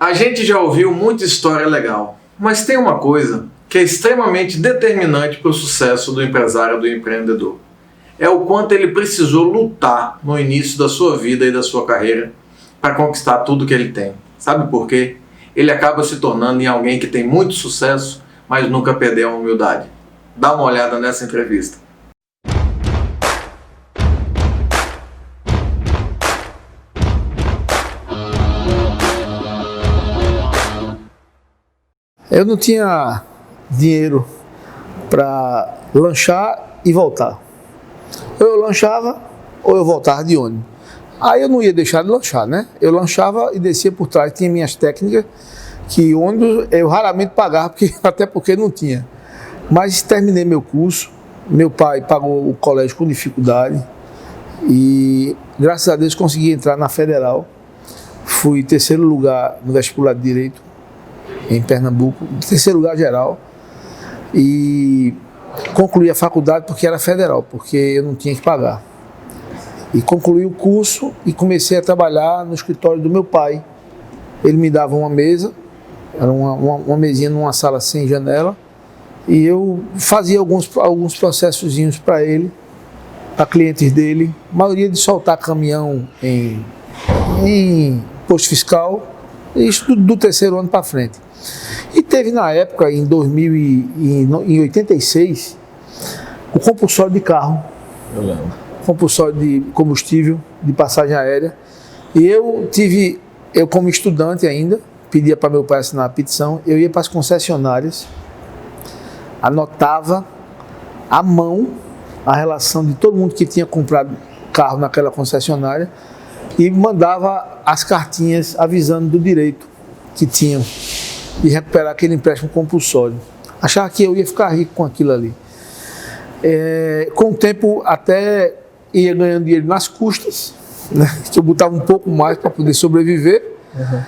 A gente já ouviu muita história legal, mas tem uma coisa que é extremamente determinante para o sucesso do empresário, do empreendedor. É o quanto ele precisou lutar no início da sua vida e da sua carreira para conquistar tudo que ele tem. Sabe por quê? Ele acaba se tornando em alguém que tem muito sucesso, mas nunca perdeu a humildade. Dá uma olhada nessa entrevista. Eu não tinha dinheiro para lanchar e voltar. Ou eu lanchava ou eu voltava de ônibus. Aí eu não ia deixar de lanchar, né? Eu lanchava e descia por trás. Tinha minhas técnicas que ônibus eu raramente pagava, até porque não tinha. Mas terminei meu curso. Meu pai pagou o colégio com dificuldade. E graças a Deus consegui entrar na Federal. Fui terceiro lugar no vestibular de Direito em Pernambuco, terceiro lugar geral, e concluí a faculdade porque era federal, porque eu não tinha que pagar. E concluí o curso e comecei a trabalhar no escritório do meu pai. Ele me dava uma mesa, era uma mesinha numa sala sem janela, e eu fazia alguns processozinhos para ele, para clientes dele, a maioria de soltar caminhão em posto fiscal, isso do terceiro ano para frente. E teve na época, em 86, o compulsório de carro, compulsório de combustível, de passagem aérea. E eu como estudante ainda, pedia para meu pai assinar a petição, eu ia para as concessionárias, anotava à mão a relação de todo mundo que tinha comprado carro naquela concessionária e mandava as cartinhas avisando do direito que tinham de recuperar aquele empréstimo compulsório. Achava que eu ia ficar rico com aquilo ali. Com o tempo até ia ganhando dinheiro nas custas, né? Que eu botava um pouco mais para poder sobreviver. Uhum.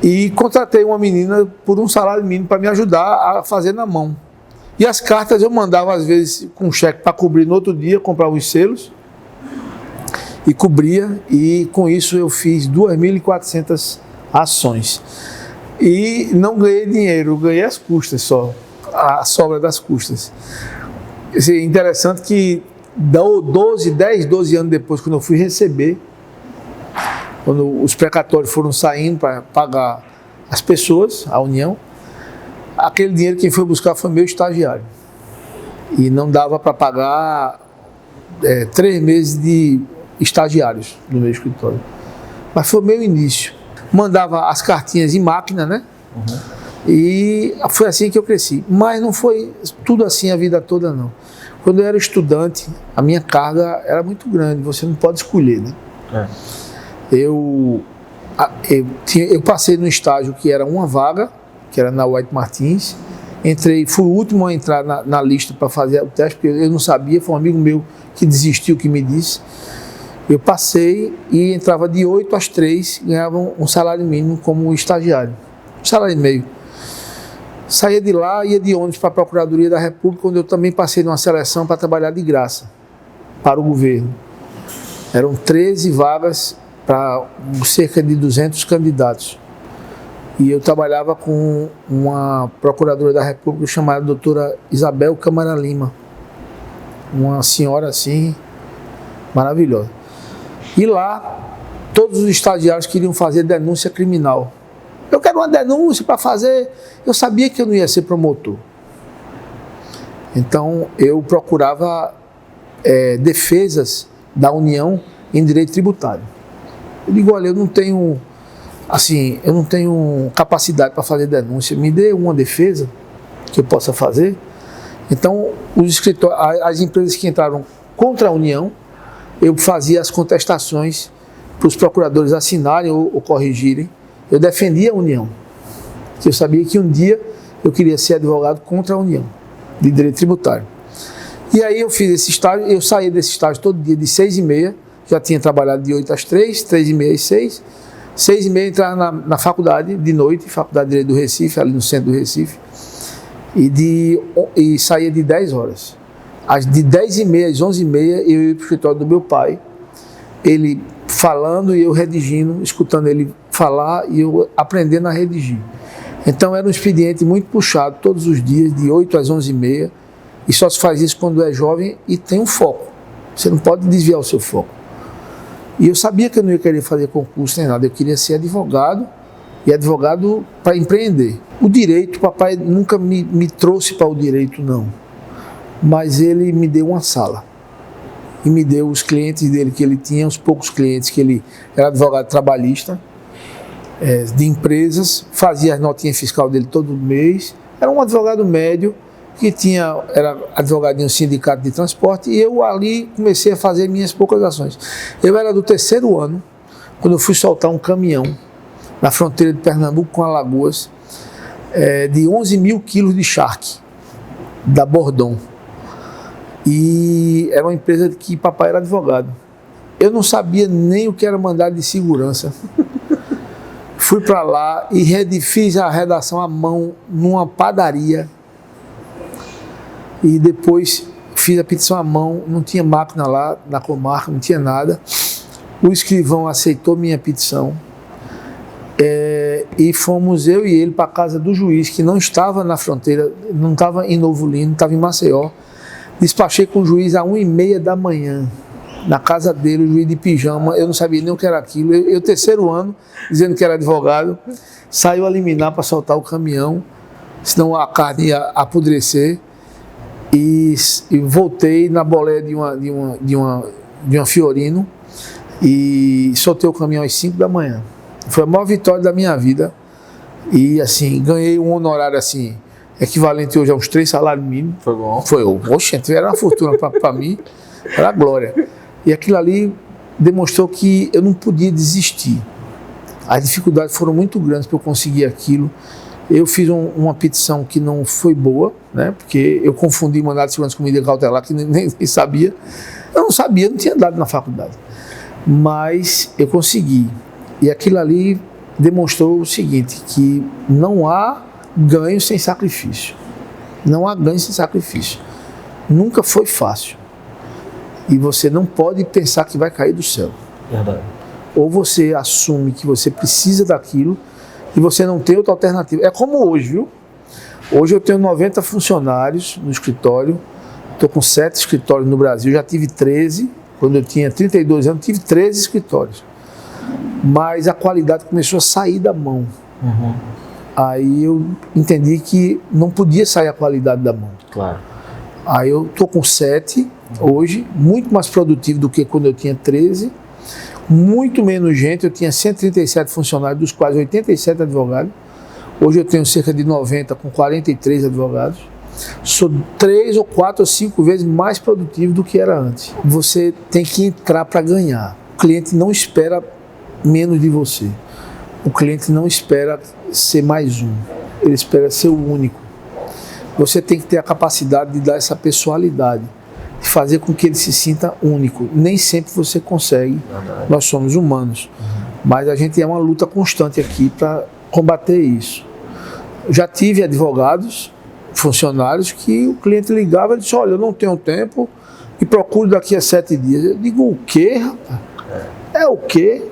E contratei uma menina por um salário mínimo para me ajudar a fazer na mão. E as cartas eu mandava às vezes com cheque para cobrir no outro dia, comprava os selos e cobria, e com isso eu fiz 2.400 ações. E não ganhei dinheiro, ganhei as custas só, a sobra das custas. É interessante que 10, 12 anos depois, quando eu fui receber, quando os precatórios foram saindo para pagar as pessoas, a União, aquele dinheiro quem foi buscar foi meu estagiário. E não dava para pagar 3 meses de estagiários no meu escritório. Mas foi o meu início. Mandava as cartinhas em máquina, né? Uhum. E foi assim que eu cresci. Mas não foi tudo assim a vida toda, não. Quando eu era estudante, a minha carga era muito grande, você não pode escolher, né? Eu passei no estágio que era uma vaga, que era na White Martins. Fui o último a entrar na lista para fazer o teste, porque eu não sabia, foi um amigo meu que desistiu, que me disse. Eu passei e entrava de 8 às 3, ganhava um salário mínimo como estagiário, um salário e meio. Saía de lá, ia de ônibus para a Procuradoria da República, onde eu também passei numa seleção para trabalhar de graça para o governo. Eram 13 vagas para cerca de 200 candidatos. E eu trabalhava com uma procuradora da República chamada doutora Isabel Câmara Lima, uma senhora assim, maravilhosa. E lá, todos os estagiários queriam fazer denúncia criminal. Eu quero uma denúncia para fazer. Eu sabia que eu não ia ser promotor. Então, eu procurava defesas da União em direito tributário. Eu digo, olha, eu não tenho capacidade para fazer denúncia. Me dê uma defesa que eu possa fazer. Então, as empresas que entraram contra a União, eu fazia as contestações para os procuradores assinarem ou corrigirem. Eu defendia a União, porque eu sabia que um dia eu queria ser advogado contra a União, de direito tributário. E aí eu fiz esse estágio, eu saía desse estágio todo dia de 6h30, já tinha trabalhado de 8 às 3, 3h30 às 6, 6h30 entrava na faculdade de noite, Faculdade de Direito do Recife, ali no centro do Recife, e saía de 10 horas. De 10h30 às 11h30 eu ia para o escritório do meu pai, ele falando e eu redigindo, escutando ele falar e eu aprendendo a redigir. Então era um expediente muito puxado, todos os dias, de 8 às 11h30, e só se faz isso quando é jovem e tem um foco. Você não pode desviar o seu foco. E eu sabia que eu não ia querer fazer concurso nem nada, eu queria ser advogado, e advogado para empreender. O direito, papai nunca me trouxe para o direito, não. Mas ele me deu uma sala. E me deu os clientes dele que ele tinha, os poucos clientes que ele era advogado trabalhista, de empresas, fazia as notinhas fiscais dele todo mês. Era um advogado médio que era advogado em um sindicato de transporte, e eu ali comecei a fazer minhas poucas ações. Eu era do 3º ano, quando eu fui soltar um caminhão na fronteira de Pernambuco com Alagoas, de 11 mil quilos de charque, da Bordon. E era uma empresa que papai era advogado. Eu não sabia nem o que era mandado de segurança. Fui para lá e fiz a redação à mão numa padaria. E depois fiz a petição à mão, não tinha máquina lá na comarca, não tinha nada. O escrivão aceitou minha petição. E fomos eu e ele para a casa do juiz, que não estava na fronteira, não estava em Novo Lino, estava em Maceió. Despachei com o juiz às 1h30 da manhã, na casa dele, o juiz de pijama, eu não sabia nem o que era aquilo. Eu 3º ano, dizendo que era advogado, saiu a liminar para soltar o caminhão, senão a carne ia apodrecer, e voltei na boleia de uma Fiorino, e soltei o caminhão às 5 da manhã. Foi a maior vitória da minha vida, e assim, ganhei um honorário assim, equivalente hoje a uns 3 salários mínimos. Foi bom. Foi, oxe, era uma fortuna para mim, era glória. E aquilo ali demonstrou que eu não podia desistir. As dificuldades foram muito grandes para eu conseguir aquilo. Eu fiz uma petição que não foi boa, né? Porque eu confundi mandado de segurança com medida cautelar, que nem sabia. Eu não sabia, não tinha dado na faculdade. Mas eu consegui. E aquilo ali demonstrou o seguinte, que não há ganho sem sacrifício. Não há ganho sem sacrifício. Nunca foi fácil. E você não pode pensar que vai cair do céu. Verdade. Ou você assume que você precisa daquilo e você não tem outra alternativa. É como hoje, viu? Hoje eu tenho 90 funcionários no escritório. Estou com 7 escritórios no Brasil. Já tive 13. Quando eu tinha 32 anos, tive 13 escritórios. Mas a qualidade começou a sair da mão. Uhum. Aí eu entendi que não podia sair a qualidade da mão. Claro. Aí eu estou com 7 hoje, muito mais produtivo do que quando eu tinha 13, muito menos gente, eu tinha 137 funcionários, dos quais 87 advogados. Hoje eu tenho cerca de 90 com 43 advogados. Sou 3 ou 4 ou 5 vezes mais produtivo do que era antes. Você tem que entrar para ganhar. O cliente não espera menos de você. O cliente não espera ser mais um, ele espera ser o único. Você tem que ter a capacidade de dar essa pessoalidade, de fazer com que ele se sinta único. Nem sempre você consegue, nós somos humanos, mas a gente é uma luta constante aqui para combater isso. Já tive advogados, funcionários, que o cliente ligava e disse, olha, eu não tenho tempo e procuro daqui a 7 dias. Eu digo, o quê, rapaz? É o quê?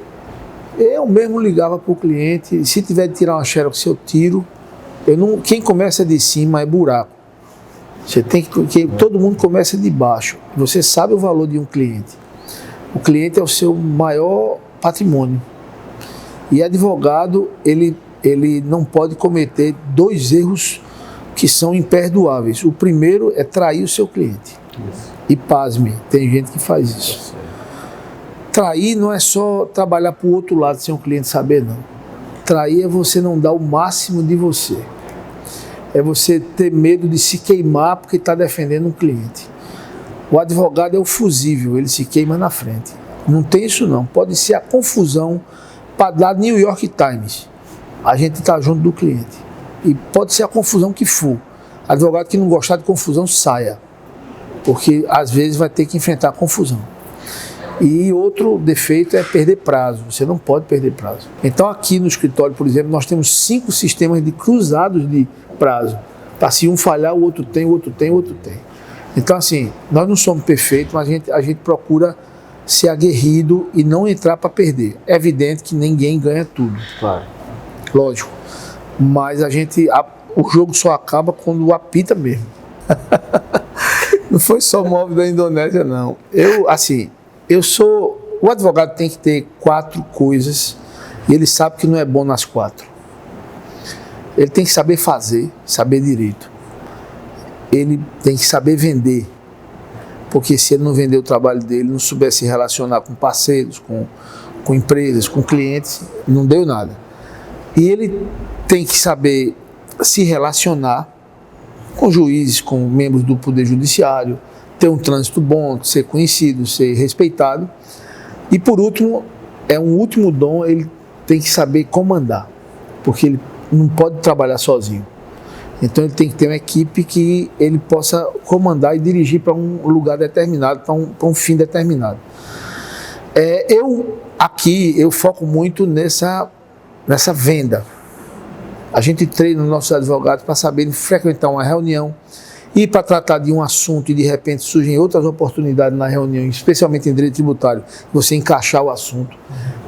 Eu mesmo ligava para o cliente, se tiver de tirar uma xerox, eu tiro. Quem começa de cima é buraco. Você tem que todo mundo começa de baixo. Você sabe o valor de um cliente. O cliente é o seu maior patrimônio. E advogado, ele não pode cometer 2 erros que são imperdoáveis. O primeiro é trair o seu cliente. Isso. E pasme, tem gente que faz isso. Trair não é só trabalhar para o outro lado sem o cliente saber, não. Trair é você não dar o máximo de você. É você ter medo de se queimar porque está defendendo um cliente. O advogado é o fusível, ele se queima na frente. Não tem isso não. Pode ser a confusão para dar New York Times. A gente está junto do cliente. E pode ser a confusão que for. Advogado que não gostar de confusão, saia. Porque às vezes vai ter que enfrentar a confusão. E outro defeito é perder prazo. Você não pode perder prazo. Então aqui no escritório, por exemplo, nós temos 5 sistemas de cruzados de prazo. Para se um falhar, o outro tem, o outro tem, o outro tem. Então assim, nós não somos perfeitos, mas a gente procura ser aguerrido e não entrar para perder. É evidente que ninguém ganha tudo. Claro. Lógico. Mas o jogo só acaba quando apita mesmo. Não foi só o móvel da Indonésia, não. O advogado tem que ter 4 coisas e ele sabe que não é bom nas 4. Ele tem que saber fazer, saber direito. Ele tem que saber vender. Porque se ele não vender o trabalho dele, não souber se relacionar com parceiros, com empresas, com clientes, não deu nada. E ele tem que saber se relacionar com juízes, com membros do Poder Judiciário, ter um trânsito bom, ser conhecido, ser respeitado. E por último, um último dom, ele tem que saber comandar, porque ele não pode trabalhar sozinho. Então ele tem que ter uma equipe que ele possa comandar e dirigir para um lugar determinado, para um fim determinado. Eu foco muito nessa venda. A gente treina os nossos advogados para saberem frequentar uma reunião e para tratar de um assunto e de repente surgem outras oportunidades na reunião, especialmente em direito tributário, você encaixar o assunto,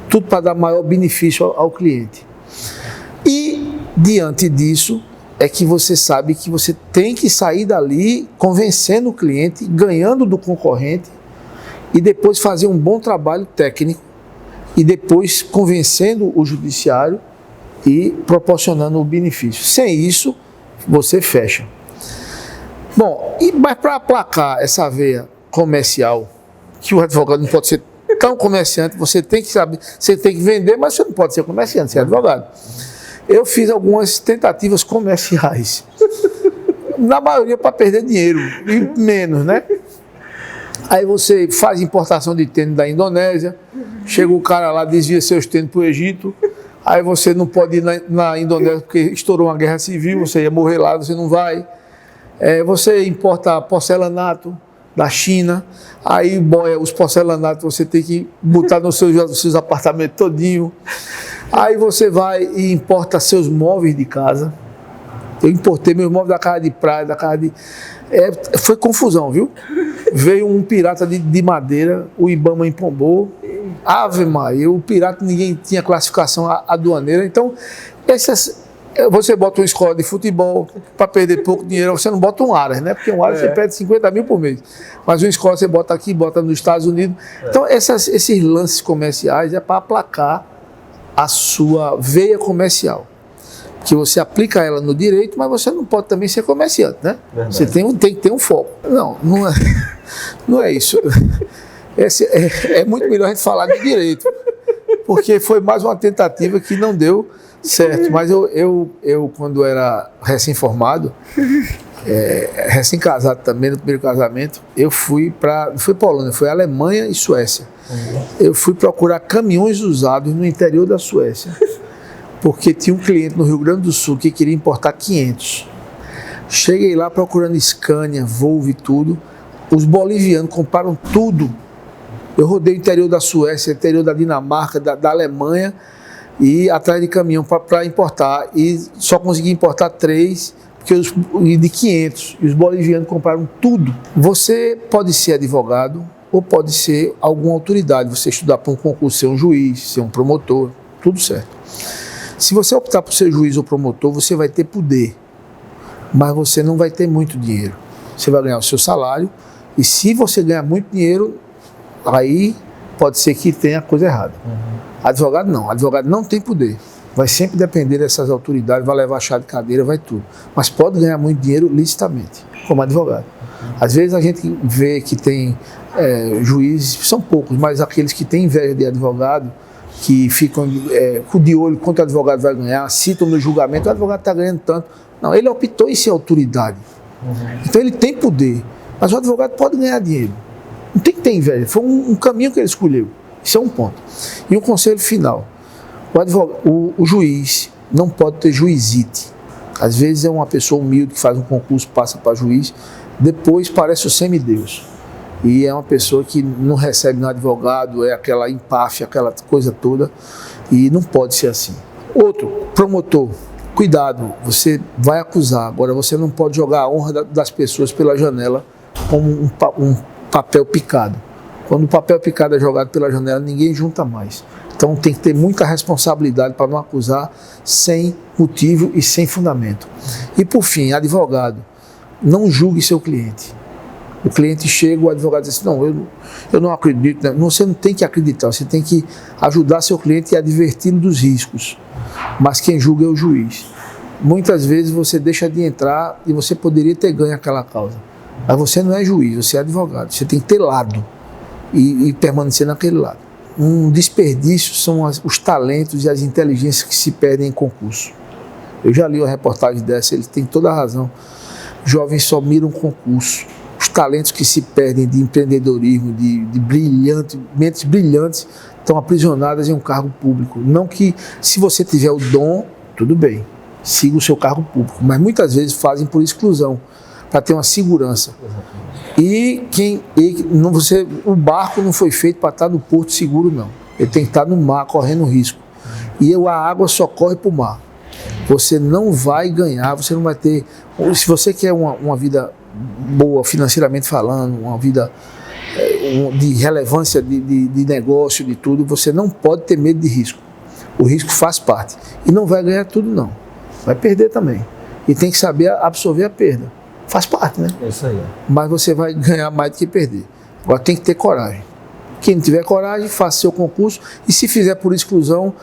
tudo para dar maior benefício ao cliente. E diante disso é que você sabe que você tem que sair dali convencendo o cliente, ganhando do concorrente e depois fazer um bom trabalho técnico e depois convencendo o judiciário e proporcionando o benefício. Sem isso, você fecha. Bom, mas para aplacar essa veia comercial, que o advogado não pode ser tão comerciante, você tem que saber, você tem que vender, mas você não pode ser comerciante, você é advogado. Eu fiz algumas tentativas comerciais, na maioria para perder dinheiro, e menos, né? Aí você faz importação de tênis da Indonésia, chega o cara lá, desvia seus tênis para o Egito, aí você não pode ir na Indonésia porque estourou uma guerra civil, você ia morrer lá, você não vai. Você importa porcelanato da China, aí os porcelanatos você tem que botar nos seus apartamentos todinho. Aí você vai e importa seus móveis de casa. Eu importei meus móveis da casa de praia, da casa de... foi confusão, viu? Veio um pirata de madeira, o Ibama empombou. Ave Maria, o pirata ninguém tinha classificação aduaneira. Então, você bota uma escola de futebol para perder pouco dinheiro, você não bota um Aras, né? Porque um Aras você perde 50 mil por mês. Mas uma escola você bota aqui, bota nos Estados Unidos. Então, esses lances comerciais é para aplacar a sua veia comercial. Que você aplica ela no direito, mas você não pode também ser comerciante, né? Verdade. Você tem que ter um foco. Não é isso. É muito melhor a gente falar de direito, porque foi mais uma tentativa que não deu certo. Mas eu quando era recém-formado, recém-casado também, no primeiro casamento, eu fui não foi para a Holanda, foi Alemanha e Suécia. Eu fui procurar caminhões usados no interior da Suécia, porque tinha um cliente no Rio Grande do Sul que queria importar 500. Cheguei lá procurando Scania, Volvo e tudo. Os bolivianos compraram tudo. Eu rodei o interior da Suécia, interior da Dinamarca, da Alemanha, e atrás de caminhão para importar. E só consegui importar 3 de 500. E os bolivianos compraram tudo. Você pode ser advogado ou pode ser alguma autoridade. Você estudar para um concurso, ser um juiz, ser um promotor, tudo certo. Se você optar por ser juiz ou promotor, você vai ter poder, mas você não vai ter muito dinheiro. Você vai ganhar o seu salário, e se você ganhar muito dinheiro, aí pode ser que tenha coisa errada. Advogado não tem poder. Vai sempre depender dessas autoridades, vai levar chá de cadeira, vai tudo. Mas pode ganhar muito dinheiro licitamente, como advogado. Às vezes a gente vê que tem juízes, são poucos, mas aqueles que têm inveja de advogado, que ficam de olho quanto o advogado vai ganhar, citam no julgamento, o advogado está ganhando tanto. Não, ele optou em ser autoridade. Então ele tem poder, mas o advogado pode ganhar dinheiro. Não tem que ter inveja, foi um caminho que ele escolheu. Isso é um ponto. E um conselho final, o juiz não pode ter juizite. Às vezes é uma pessoa humilde que faz um concurso, passa para juiz, depois parece o semideus. E é uma pessoa que não recebe no advogado, é aquela empáfia, aquela coisa toda, e não pode ser assim. Outro, promotor, cuidado, você vai acusar, agora você não pode jogar a honra das pessoas pela janela como um papel picado. Quando o papel picado é jogado pela janela, ninguém junta mais. Então tem que ter muita responsabilidade para não acusar sem motivo e sem fundamento. E por fim, advogado, não julgue seu cliente. O cliente chega, o advogado diz assim, não, eu não acredito. Não, você não tem que acreditar, você tem que ajudar seu cliente e adverti-lo dos riscos. Mas quem julga é o juiz. Muitas vezes você deixa de entrar e você poderia ter ganho aquela causa. Mas você não é juiz, você é advogado. Você tem que ter lado e permanecer naquele lado. Um desperdício são os talentos e as inteligências que se perdem em concurso. Eu já li uma reportagem dessa, ele tem toda a razão. Jovens só miram concurso. Os talentos que se perdem de empreendedorismo, de mentes brilhantes, estão aprisionadas em um cargo público. Não que, se você tiver o dom, tudo bem, siga o seu cargo público. Mas muitas vezes fazem por exclusão, para ter uma segurança. E o barco não foi feito para estar no porto seguro, não. Ele tem que estar no mar, correndo risco. E a água só corre para o mar. Você não vai ganhar, você não vai ter... Se você quer uma vida boa, financeiramente falando, uma vida de relevância de negócio, de tudo, você não pode ter medo de risco. O risco faz parte. E não vai ganhar tudo, não. Vai perder também. E tem que saber absorver a perda. Faz parte, né? É isso aí. Mas você vai ganhar mais do que perder. Agora tem que ter coragem. Quem não tiver coragem, faça seu concurso. E se fizer por exclusão,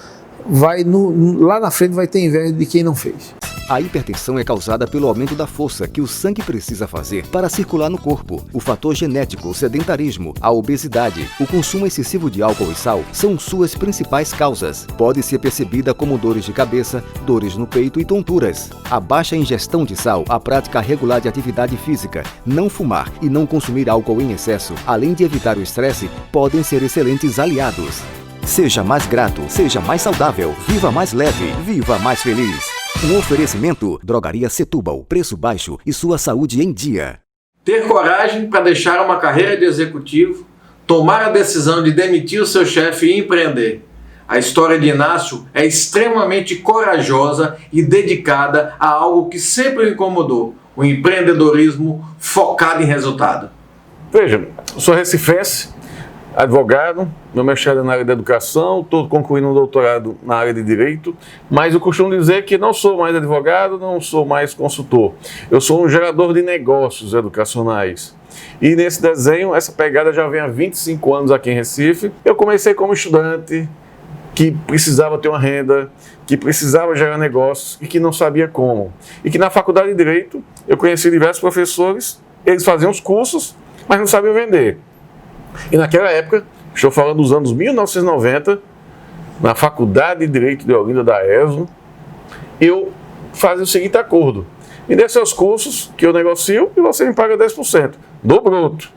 lá na frente vai ter inveja de quem não fez. A hipertensão é causada pelo aumento da força que o sangue precisa fazer para circular no corpo. O fator genético, o sedentarismo, a obesidade, o consumo excessivo de álcool e sal são suas principais causas. Pode ser percebida como dores de cabeça, dores no peito e tonturas. A baixa ingestão de sal, a prática regular de atividade física, não fumar e não consumir álcool em excesso, além de evitar o estresse, podem ser excelentes aliados. Seja mais grato, seja mais saudável, viva mais leve, viva mais feliz. Um oferecimento, Drogaria Setúbal, preço baixo e sua saúde em dia. Ter coragem para deixar uma carreira de executivo, tomar a decisão de demitir o seu chefe e empreender. A história de Inácio é extremamente corajosa e dedicada a algo que sempre o incomodou, o empreendedorismo focado em resultado. Veja, sou recifense, advogado, meu mestrado é na área da educação, estou concluindo um doutorado na área de direito, mas eu costumo dizer que não sou mais advogado, não sou mais consultor. Eu sou um gerador de negócios educacionais. E nesse desenho, essa pegada já vem há 25 anos aqui em Recife. Eu comecei como estudante que precisava ter uma renda, que precisava gerar negócios e que não sabia como. E que na faculdade de Direito eu conheci diversos professores, eles faziam os cursos, mas não sabiam vender. E naquela época, estou falando dos anos 1990, na Faculdade de Direito de Olinda da ESO, eu fazia o seguinte acordo: me dê seus cursos, que eu negocio, e você me paga 10% do bruto.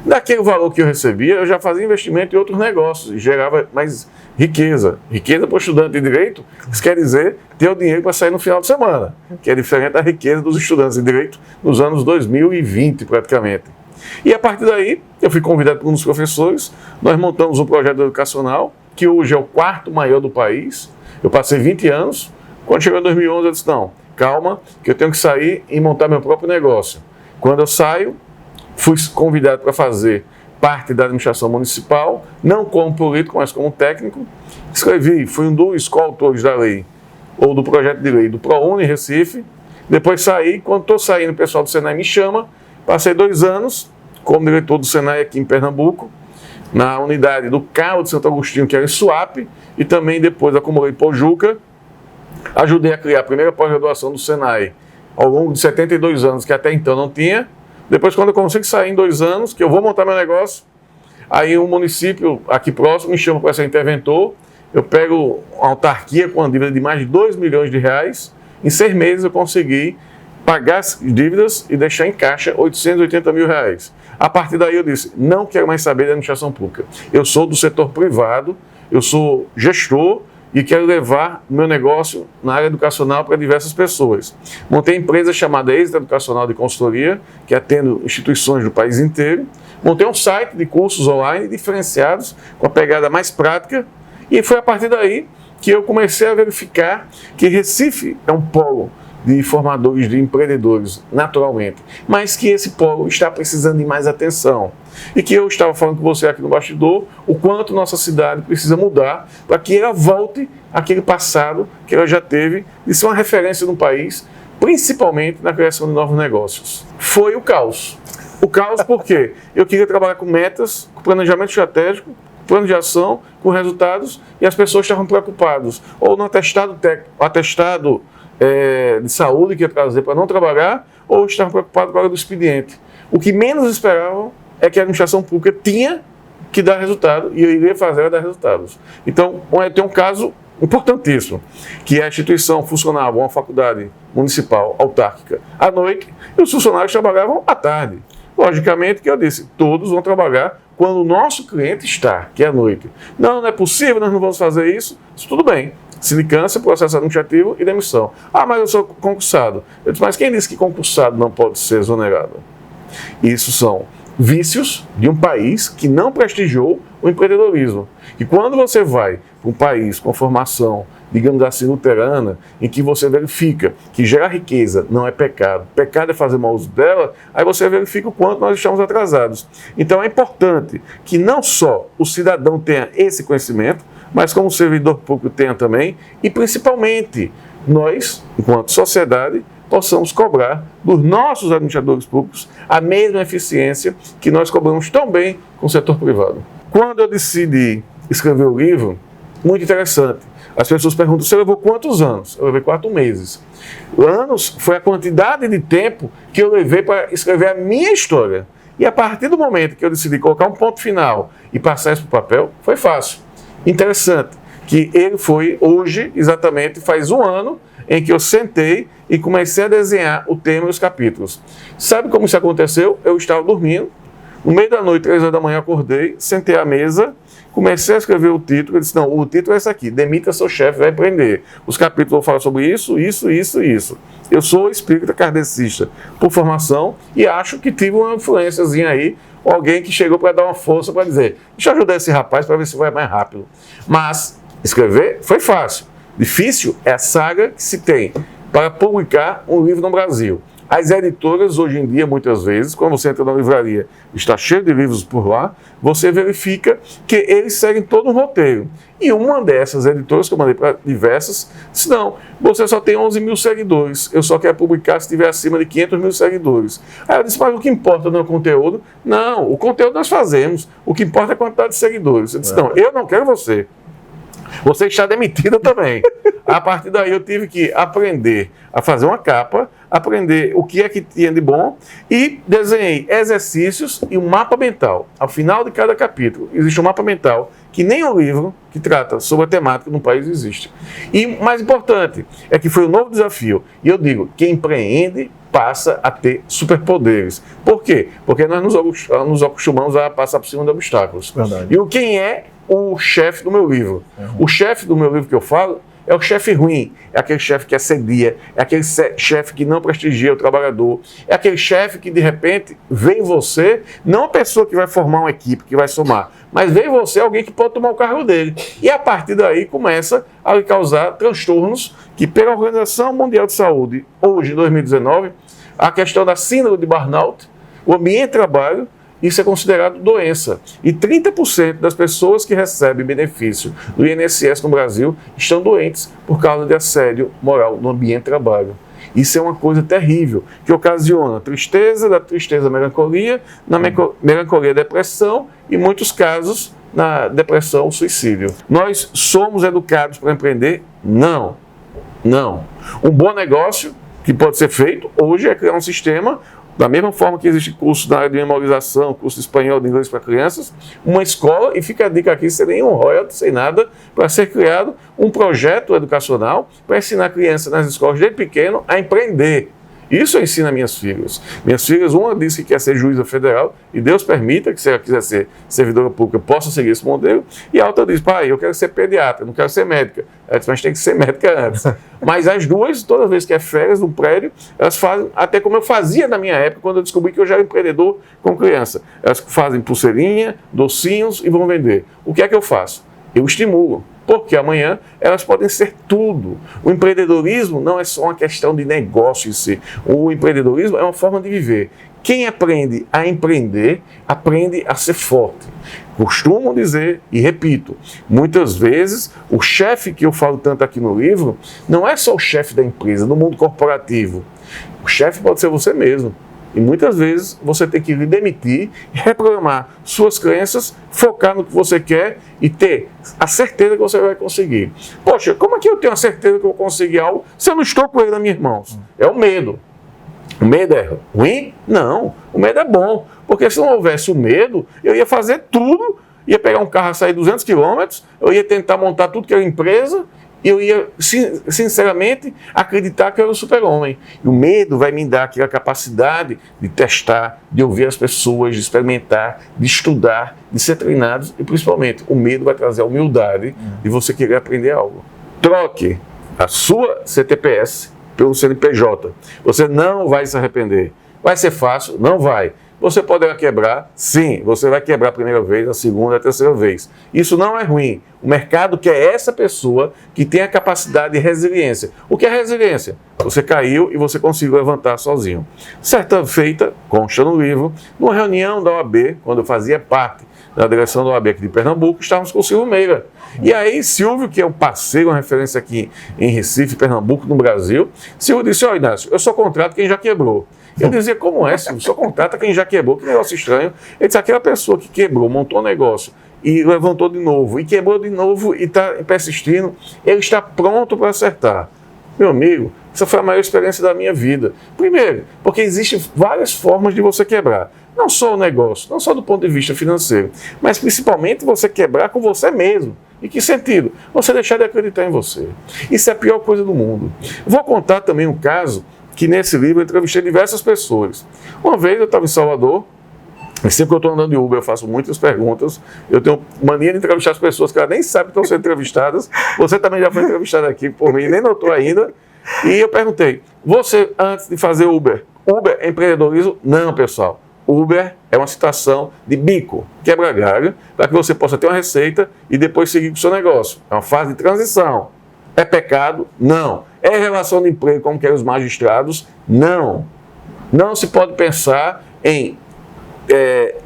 Daquele valor que eu recebia, eu já fazia investimento em outros negócios e gerava mais riqueza. Riqueza para o estudante de Direito, isso quer dizer ter o dinheiro para sair no final de semana, que é diferente da riqueza dos estudantes de Direito nos anos 2020, praticamente. E a partir daí, eu fui convidado por um dos professores, nós montamos um projeto educacional, que hoje é o 4º maior do país. Eu passei 20 anos, quando chegou em 2011 eu disse, não, calma, que eu tenho que sair e montar meu próprio negócio. Quando eu saio, fui convidado para fazer parte da administração municipal, não como político, mas como técnico. Escrevi, fui um dos coautores da lei, ou do projeto de lei do ProUni Recife. Depois saí, quando estou saindo, o pessoal do Senai me chama. Passei 2 anos como diretor do Senai aqui em Pernambuco, na unidade do Carro de Santo Agostinho, que era em Suape, e também depois acumulei Pojuca. Ajudei a criar a primeira pós-graduação do Senai ao longo de 72 anos, que até então não tinha. Depois, quando eu consigo sair em 2 anos, que eu vou montar meu negócio, aí um município aqui próximo me chama para ser interventor, eu pego uma autarquia com uma dívida de mais de 2 milhões de reais, em 6 meses eu consegui pagar as dívidas e deixar em caixa 880 mil reais. A partir daí eu disse, não quero mais saber da administração pública. Eu sou do setor privado, eu sou gestor e quero levar meu negócio na área educacional para diversas pessoas. Montei empresa chamada Êxito Educacional de Consultoria, que atendo instituições do país inteiro. Montei um site de cursos online diferenciados, com a pegada mais prática, e foi a partir daí que eu comecei a verificar que Recife é um polo de formadores de empreendedores, naturalmente, mas que esse polo está precisando de mais atenção. E que eu estava falando com você aqui no bastidor, o quanto nossa cidade precisa mudar para que ela volte àquele passado que ela já teve de ser uma referência no país, principalmente na criação de novos negócios. Foi o caos. O caos porque eu queria trabalhar com metas, com planejamento estratégico, plano de ação, com resultados, e as pessoas estavam preocupadas, ou no atestado de saúde que ia trazer para não trabalhar, ou estavam preocupados com a hora do expediente. O que menos esperavam é que a administração pública tinha que dar resultado, e eu iria fazer ela dar resultados. Então, tem um caso importantíssimo, que a instituição funcionava, uma faculdade municipal, autárquica, à noite, e os funcionários trabalhavam à tarde. Logicamente que eu disse, todos vão trabalhar quando o nosso cliente está, que é à noite. Não é possível, nós não vamos fazer isso. Tudo bem. Sindicância, processo administrativo e demissão. Ah, mas eu sou concursado. Eu disse, mas quem disse que concursado não pode ser exonerado? Isso são vícios de um país que não prestigiou o empreendedorismo. E quando você vai para um país com formação, digamos assim, luterana, em que você verifica que gerar riqueza não é pecado, pecado é fazer mau uso dela, aí você verifica o quanto nós estamos atrasados. Então é importante que não só o cidadão tenha esse conhecimento, mas como o servidor público tenha também, e principalmente nós, enquanto sociedade, possamos cobrar dos nossos administradores públicos a mesma eficiência que nós cobramos tão bem com o setor privado. Quando eu decidi escrever o livro, muito interessante, as pessoas perguntam, você levou quantos anos? Eu levei 4 meses. Anos foi a quantidade de tempo que eu levei para escrever a minha história. E a partir do momento que eu decidi colocar um ponto final e passar isso para o papel, foi fácil. Interessante, que ele foi hoje, exatamente, faz 1 ano, em que eu sentei e comecei a desenhar o tema e os capítulos. Sabe como isso aconteceu? Eu estava dormindo, no meio da noite, 3 horas da manhã, acordei, sentei à mesa, comecei a escrever o título, eu disse, não, o título é esse aqui, Demita seu chefe, vai empreender. Os capítulos vão falar sobre isso, isso, isso e isso. Eu sou espírita kardecista por formação e acho que tive uma influênciazinha aí, alguém que chegou para dar uma força para dizer, deixa eu ajudar esse rapaz para ver se vai mais rápido. Mas escrever foi fácil. Difícil é a saga que se tem para publicar um livro no Brasil. As editoras, hoje em dia, muitas vezes, quando você entra na livraria, está cheio de livros por lá, você verifica que eles seguem todo um roteiro. E uma dessas editoras, que eu mandei para diversas, disse, não, você só tem 11 mil seguidores, eu só quero publicar se tiver acima de 500 mil seguidores. Aí eu disse, mas o que importa não é o conteúdo? Não, o conteúdo nós fazemos, o que importa é a quantidade de seguidores. Eu disse, não, eu não quero você. Você está demitida também. A partir daí eu tive que aprender a fazer uma capa, aprender o que é que tinha de bom e desenhei exercícios e um mapa mental. Ao final de cada capítulo existe um mapa mental que nem o livro que trata sobre a temática no país existe. E mais importante é que foi um novo desafio. E eu digo, quem empreende passa a ter superpoderes. Por quê? Porque nós nos acostumamos a passar por cima de obstáculos. Verdade. E quem é o chefe do meu livro? O chefe do meu livro que eu falo é o chefe ruim, é aquele chefe que assedia, é aquele chefe que não prestigia o trabalhador, é aquele chefe que de repente vê em você, não a pessoa que vai formar uma equipe, que vai somar, mas vê em você alguém que pode tomar o cargo dele. E a partir daí começa a lhe causar transtornos que pela Organização Mundial de Saúde, hoje em 2019, a questão da síndrome de burnout, o ambiente de trabalho, isso é considerado doença. E 30% das pessoas que recebem benefício do INSS no Brasil estão doentes por causa de assédio moral no ambiente de trabalho. Isso é uma coisa terrível, que ocasiona tristeza, da tristeza melancolia, na melancolia depressão e, em muitos casos, na depressão suicídio. Nós somos educados para empreender? Não. Não. Um bom negócio que pode ser feito hoje é criar um sistema. Da mesma forma que existe curso na área de memorização, curso de espanhol, de inglês para crianças, uma escola, e fica a dica aqui, sem nenhum royalty, sem nada, para ser criado um projeto educacional para ensinar a criança nas escolas desde pequeno a empreender. Isso eu ensino a minhas filhas. Minhas filhas, uma disse que quer ser juíza federal, e Deus permita que se ela quiser ser servidora pública, possa seguir esse modelo, e a outra diz, pai, eu quero ser pediatra, não quero ser médica. Ela disse, mas tem que ser médica antes. Mas as duas, toda vez que é férias no prédio, elas fazem, até como eu fazia na minha época, quando eu descobri que eu já era empreendedor com criança. Elas fazem pulseirinha, docinhos e vão vender. O que é que eu faço? Eu estimulo. porque amanhã elas podem ser tudo. O empreendedorismo não é só uma questão de negócio em si. O empreendedorismo é uma forma de viver. Quem aprende a empreender, aprende a ser forte. Costumam dizer, e repito, muitas vezes o chefe que eu falo tanto aqui no livro, não é só o chefe da empresa, no mundo corporativo. O chefe pode ser você mesmo. E muitas vezes você tem que lhe demitir, reprogramar suas crenças, focar no que você quer e ter a certeza que você vai conseguir. Poxa, como é que eu tenho a certeza que eu vou conseguir algo se eu não estou com ele nas minhas mãos? É o medo. O medo é ruim? Não. O medo é bom. Porque se não houvesse o medo, eu ia fazer tudo, ia pegar um carro a sair 200 quilômetros, eu ia tentar montar tudo que era empresa, e eu ia, sinceramente, acreditar que eu era um super-homem. E o medo vai me dar aquela capacidade de testar, de ouvir as pessoas, de experimentar, de estudar, de ser treinado. E, principalmente, o medo vai trazer a humildade de você querer aprender algo. Troque a sua CTPS pelo CNPJ. Você não vai se arrepender. Vai ser fácil? Não vai. Você poderá quebrar? Sim, você vai quebrar a primeira vez, a segunda, a terceira vez. Isso não é ruim. O mercado quer essa pessoa que tem a capacidade de resiliência. O que é resiliência? Você caiu e você conseguiu levantar sozinho. Certa feita, consta no livro, numa reunião da OAB, quando eu fazia parte da direção da OAB aqui de Pernambuco, estávamos com o Silvio Meira. E aí, Silvio, que é um parceiro, uma referência aqui em Recife, Pernambuco, no Brasil, Silvio disse: ó, Inácio, eu só contrato quem já quebrou. Eu dizia: como é, Silvio? Só contrata quem já quebrou, que negócio estranho. Ele disse: aquela pessoa que quebrou, montou um negócio e levantou de novo, e quebrou de novo e está persistindo, ele está pronto para acertar. Meu amigo, essa foi a maior experiência da minha vida. Primeiro, porque existem várias formas de você quebrar. Não só o negócio, não só do ponto de vista financeiro, mas principalmente você quebrar com você mesmo. Em que sentido? Você deixar de acreditar em você. Isso é a pior coisa do mundo. Vou contar também um caso que nesse livro eu entrevistei diversas pessoas. Uma vez eu estava em Salvador, e sempre que eu estou andando de Uber eu faço muitas perguntas, eu tenho mania de entrevistar as pessoas que elas nem sabem que estão sendo entrevistadas. Você também já foi entrevistado aqui por mim, nem notou ainda. E eu perguntei: você, antes de fazer Uber é empreendedorismo? Não, pessoal. Uber é uma situação de bico, quebra galho, para que você possa ter uma receita e depois seguir com o seu negócio. É uma fase de transição. É pecado? Não. É relação de emprego como querem os magistrados? Não. Não se pode pensar em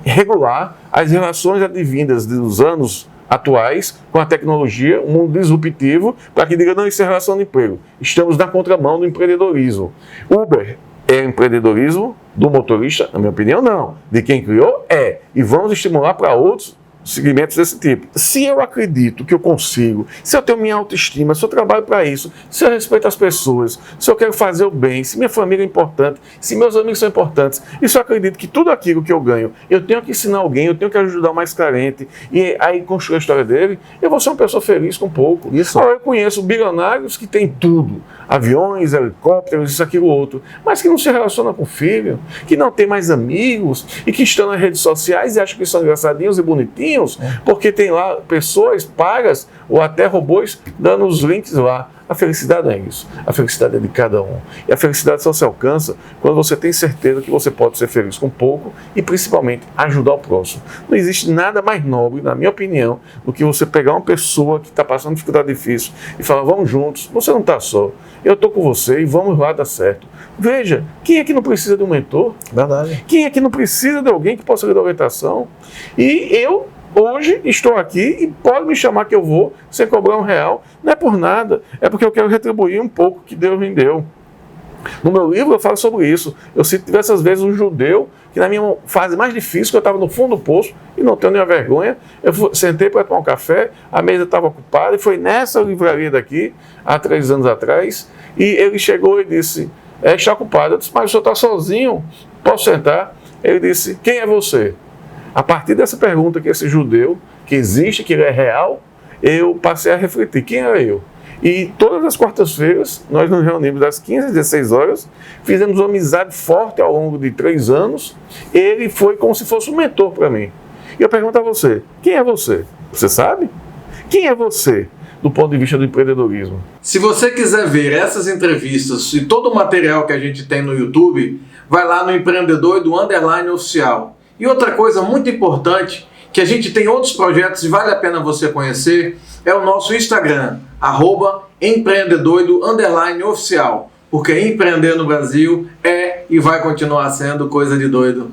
regular as relações advindas dos anos atuais com a tecnologia, um mundo disruptivo, para que diga: não, isso é relação de emprego. Estamos na contramão do empreendedorismo. Uber é empreendedorismo do motorista? Na minha opinião, não. De quem criou, é. E vamos estimular para outros segmentos desse tipo. Se eu acredito que eu consigo, se eu tenho minha autoestima, se eu trabalho para isso, se eu respeito as pessoas, se eu quero fazer o bem, se minha família é importante, se meus amigos são importantes, e se eu acredito que tudo aquilo que eu ganho, eu tenho que ensinar alguém, eu tenho que ajudar o mais carente, e aí construir a história dele, eu vou ser uma pessoa feliz com pouco. Isso. Eu conheço bilionários que têm tudo, aviões, helicópteros, isso, aquilo, outro, mas que não se relacionam com o filho, que não tem mais amigos, e que estão nas redes sociais e acham que são engraçadinhos e bonitinhos, porque tem lá pessoas pagas ou até robôs dando os links lá. A felicidade é isso. A felicidade é de cada um. E a felicidade só se alcança quando você tem certeza que você pode ser feliz com pouco e, principalmente, ajudar o próximo. Não existe nada mais nobre, na minha opinião, do que você pegar uma pessoa que está passando dificuldade difícil e falar: vamos juntos, você não está só, eu estou com você e vamos lá dar certo. Veja, quem é que não precisa de um mentor? Verdade. Quem é que não precisa de alguém que possa lhe dar orientação? E eu hoje estou aqui e pode me chamar que eu vou sem cobrar R$1. Não é por nada, é porque eu quero retribuir um pouco que Deus me deu. No meu livro eu falo sobre isso. Eu cito diversas vezes um judeu que na minha fase mais difícil, que eu estava no fundo do poço e não tenho nenhuma vergonha, eu sentei para tomar um café, a mesa estava ocupada e foi nessa livraria daqui, há 3 anos atrás, e ele chegou e disse: está ocupado. Eu disse: mas o senhor está sozinho? Posso sentar? Ele disse: quem é você? A partir dessa pergunta que esse judeu, que existe, que ele é real, eu passei a refletir: quem era eu? E todas as quartas-feiras, nós nos reunimos das 15 às 16 horas, fizemos uma amizade forte ao longo de 3 anos. Ele foi como se fosse um mentor para mim. E eu pergunto a você: quem é você? Você sabe? Quem é você do ponto de vista do empreendedorismo? Se você quiser ver essas entrevistas e todo o material que a gente tem no YouTube, vai lá no Empreendedor do _ Oficial. E outra coisa muito importante, que a gente tem outros projetos e vale a pena você conhecer, é o nosso Instagram, @empreendedoido_oficial, porque empreender no Brasil é e vai continuar sendo coisa de doido.